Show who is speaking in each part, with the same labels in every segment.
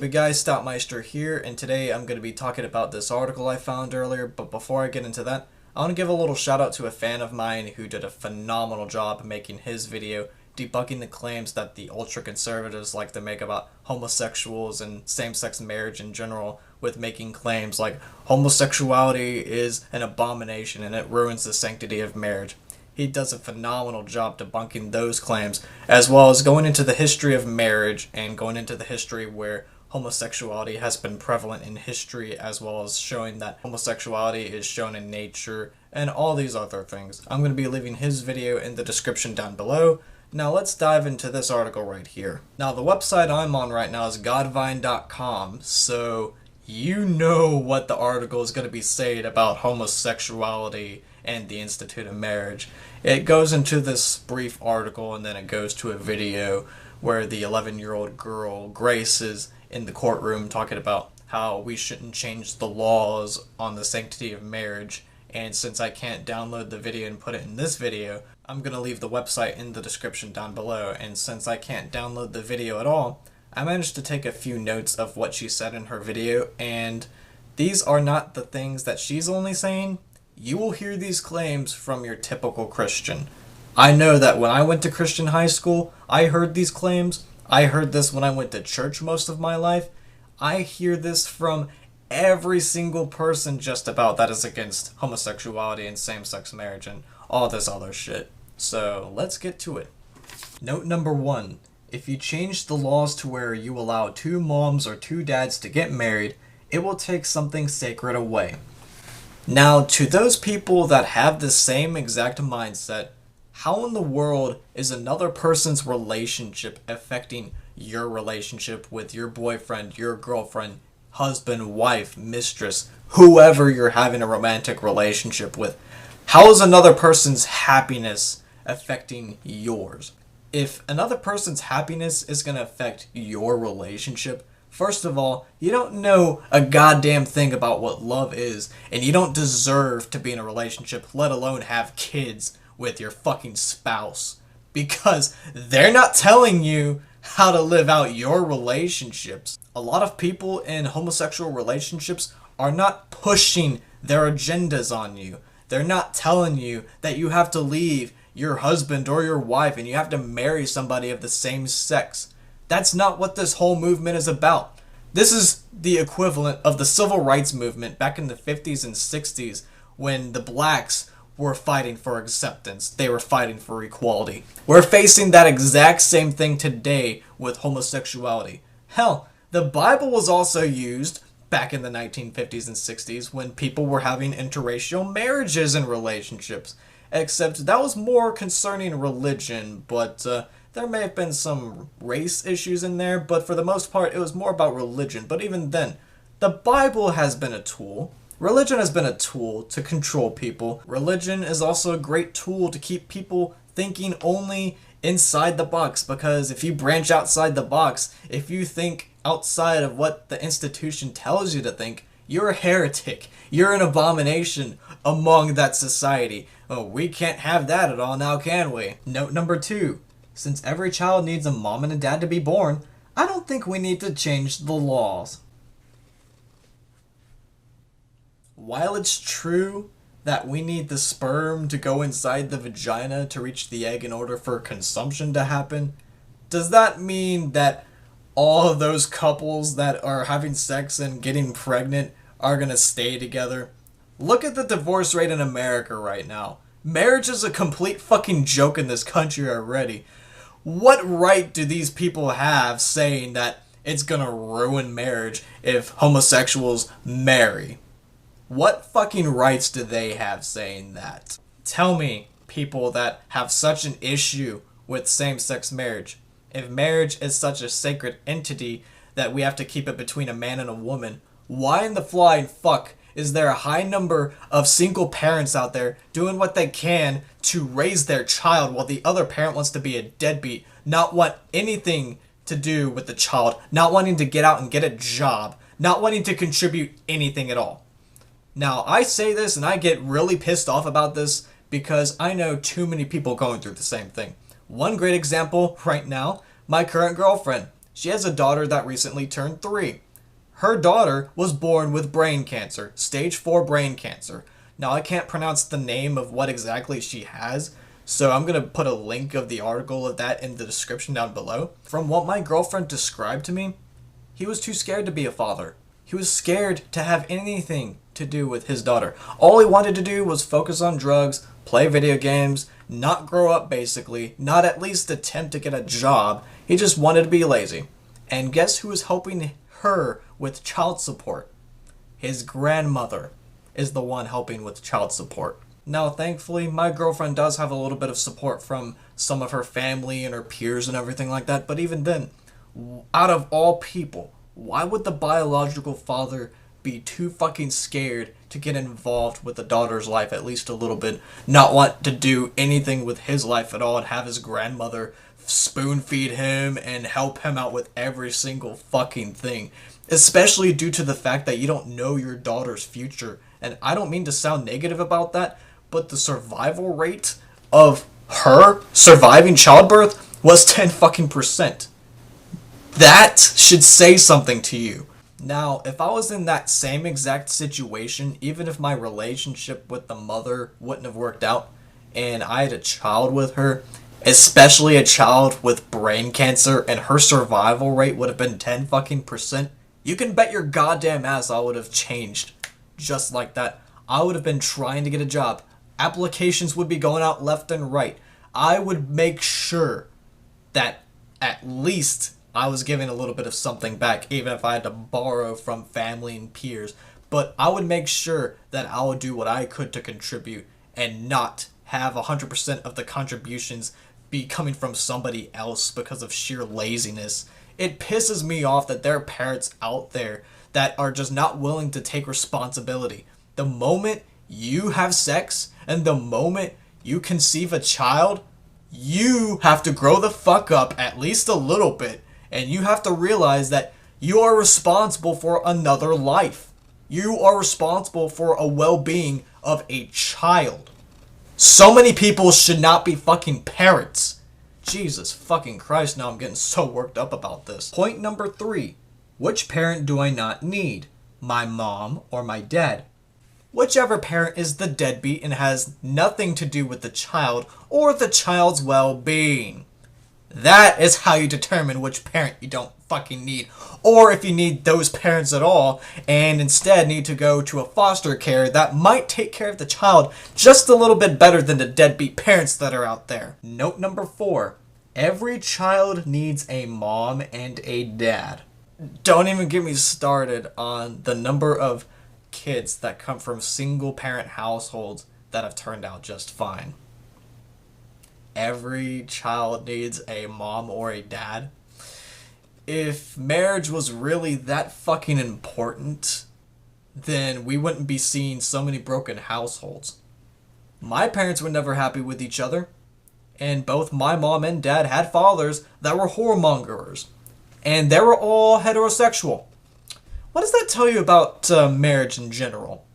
Speaker 1: good guys, Stoutmeister here, and today I'm going to be talking about this article I found earlier, but before I get into that, I want to give a little shout out to a fan of mine who did a phenomenal job making his video debunking the claims that the ultra-conservatives like to make about homosexuals and same-sex marriage in general, with making claims like homosexuality is an abomination and it ruins the sanctity of marriage. He does a phenomenal job debunking those claims, as well as going into the history of marriage and going into the history where homosexuality has been prevalent in history, as well as showing that homosexuality is shown in nature and all these other things. I'm going to be leaving his video in the description down below. Now let's dive into this article right here. Now the website I'm on right now is godvine.com, so you know what the article is going to be saying about homosexuality and the Institute of Marriage. It goes into this brief article and then it goes to a video where the 11-year-old girl, Grace, is in the courtroom talking about how we shouldn't change the laws on the sanctity of marriage. And since I can't download the video and put it in this video, I'm going to leave the website in the description down below. And since I can't download the video at all, I managed to take a few notes of what she said in her video, and these are not the things that she's only saying. You will hear these claims from your typical Christian. I know that when I went to Christian high school, I heard these claims. I heard this when I went to church most of my life. I hear this from every single person just about that is against homosexuality and same-sex marriage and all this other shit. So let's get to it. Note number 1. If you change the laws to where you allow 2 moms or 2 dads to get married, it will take something sacred away. Now, to those people that have the same exact mindset, how in the world is another person's relationship affecting your relationship with your boyfriend, your girlfriend, husband, wife, mistress, whoever you're having a romantic relationship with? How is another person's happiness affecting yours? If another person's happiness is going to affect your relationship, first of all, you don't know a goddamn thing about what love is, and you don't deserve to be in a relationship, let alone have kids with your fucking spouse, because they're not telling you how to live out your relationships. A lot of people in homosexual relationships are not pushing their agendas on you. They're not telling you that you have to leave your husband or your wife and you have to marry somebody of the same sex. That's not what this whole movement is about. This is the equivalent of the civil rights movement back in the 50s and 60s when the blacks were fighting for acceptance. They were fighting for equality. We're facing that exact same thing today with homosexuality. Hell, the Bible was also used back in the 1950s and 60s when people were having interracial marriages and relationships. Except that was more concerning religion, but there may have been some race issues in there, but for the most part it was more about religion. But even then, the Bible has been a tool. Religion has been a tool to control people. Religion is also a great tool to keep people thinking only inside the box, because if you branch outside the box, if you think outside of what the institution tells you to think, you're a heretic. You're an abomination among that society. Oh, we can't have that at all now, can we? Note number 2. Since every child needs a mom and a dad to be born, I don't think we need to change the laws. While it's true that we need the sperm to go inside the vagina to reach the egg in order for consumption to happen, does that mean that all of those couples that are having sex and getting pregnant are going to stay together? Look at the divorce rate in America right now. Marriage is a complete fucking joke in this country already. What right do these people have saying that it's gonna ruin marriage if homosexuals marry? What fucking rights do they have saying that? Tell me, people that have such an issue with same-sex marriage, if marriage is such a sacred entity that we have to keep it between a man and a woman, why in the flying fuck is there a high number of single parents out there doing what they can to raise their child while the other parent wants to be a deadbeat, not want anything to do with the child, not wanting to get out and get a job, not wanting to contribute anything at all? Now, I say this and I get really pissed off about this because I know too many people going through the same thing. One great example right now, my current girlfriend. She has a daughter that recently turned 3. Her daughter was born with brain cancer, stage 4 brain cancer. Now, I can't pronounce the name of what exactly she has, so I'm going to put a link of the article of that in the description down below. From what my girlfriend described to me, he was too scared to be a father. He was scared to have anything to do with his daughter. All he wanted to do was focus on drugs, play video games, not grow up basically, not at least attempt to get a job. He just wanted to be lazy. And guess who was helping her with child support? His grandmother is the one helping with child support. Now, thankfully, my girlfriend does have a little bit of support from some of her family and her peers and everything like that, but even then, out of all people, why would the biological father be too fucking scared to get involved with the daughter's life at least a little bit, not want to do anything with his life at all, and have his grandmother spoon feed him and help him out with every single fucking thing? Especially due to the fact that you don't know your daughter's future. And I don't mean to sound negative about that, but the survival rate of her surviving childbirth was 10 fucking percent. That should say something to you. Now, if I was in that same exact situation, even if my relationship with the mother wouldn't have worked out, and I had a child with her, especially a child with brain cancer, and her survival rate would have been 10 fucking percent, you can bet your goddamn ass I would have changed. Just like that. I would have been trying to get a job. Applications would be going out left and right. I would make sure that at least I was giving a little bit of something back, even if I had to borrow from family and peers. But I would make sure that I would do what I could to contribute and not have 100% of the contributions be coming from somebody else because of sheer laziness. It pisses me off that there are parents out there that are just not willing to take responsibility. The moment you have sex and the moment you conceive a child, you have to grow the fuck up at least a little bit, and you have to realize that you are responsible for another life. You are responsible for a well-being of a child. So many people should not be fucking parents. Jesus fucking Christ, now I'm getting so worked up about this. Point number 3. Which parent do I not need? My mom or my dad? Whichever parent is the deadbeat and has nothing to do with the child or the child's well-being. That is how you determine which parent you don't fucking need. Or if you need those parents at all and instead need to go to a foster care that might take care of the child just a little bit better than the deadbeat parents that are out there. Note number 4. Every child needs a mom and a dad. Don't even get me started on the number of kids that come from single parent households that have turned out just fine. Every child needs a mom or a dad. If marriage was really that fucking important, then we wouldn't be seeing so many broken households. My parents were never happy with each other, and both my mom and dad had fathers that were whoremongers. And they were all heterosexual. What does that tell you about marriage in general?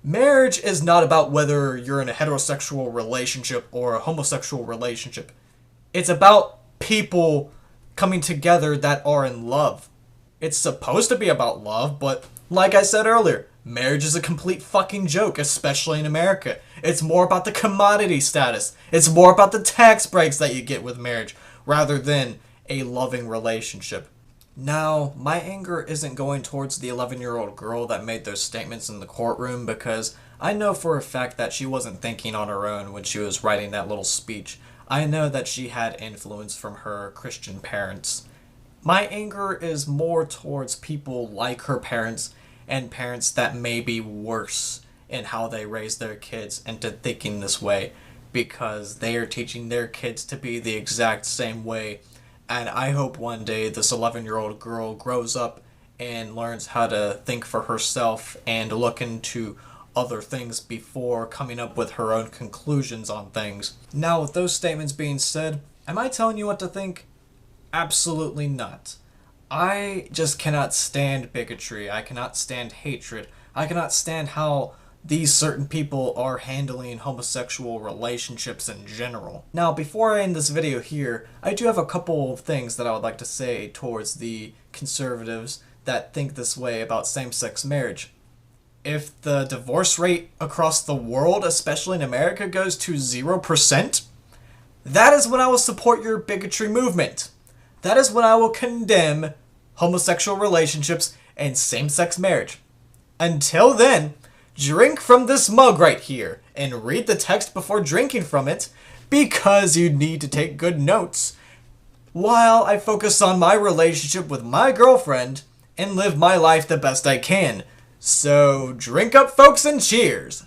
Speaker 1: Marriage is not about whether you're in a heterosexual relationship or a homosexual relationship. It's about people coming together that are in love. It's supposed to be about love, but like I said earlier, marriage is a complete fucking joke, especially in America. It's more about the commodity status. It's more about the tax breaks that you get with marriage, rather than a loving relationship. Now, my anger isn't going towards the 11-year-old girl that made those statements in the courtroom, because I know for a fact that she wasn't thinking on her own when she was writing that little speech. I know that she had influence from her Christian parents. My anger is more towards people like her parents and parents that may be worse in how they raise their kids into thinking this way, because they are teaching their kids to be the exact same way. And I hope one day this 11-year-old girl grows up and learns how to think for herself and look into other things before coming up with her own conclusions on things. Now, with those statements being said, am I telling you what to think? Absolutely not. I just cannot stand bigotry. I cannot stand hatred. I cannot stand how these certain people are handling homosexual relationships in general. Now, before I end this video here, I do have a couple of things that I would like to say towards the conservatives that think this way about same-sex marriage. If the divorce rate across the world, especially in America, goes to 0%, that is when I will support your bigotry movement. That is when I will condemn homosexual relationships and same-sex marriage. Until then, drink from this mug right here and read the text before drinking from it, because you need to take good notes while I focus on my relationship with my girlfriend and live my life the best I can. So drink up, folks, and cheers!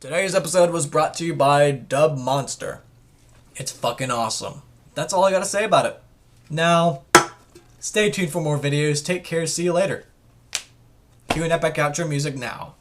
Speaker 1: Today's episode was brought to you by Dub Monster. It's fucking awesome. That's all I gotta say about it. Now, stay tuned for more videos. Take care. See you later. Cue an epic outro music now.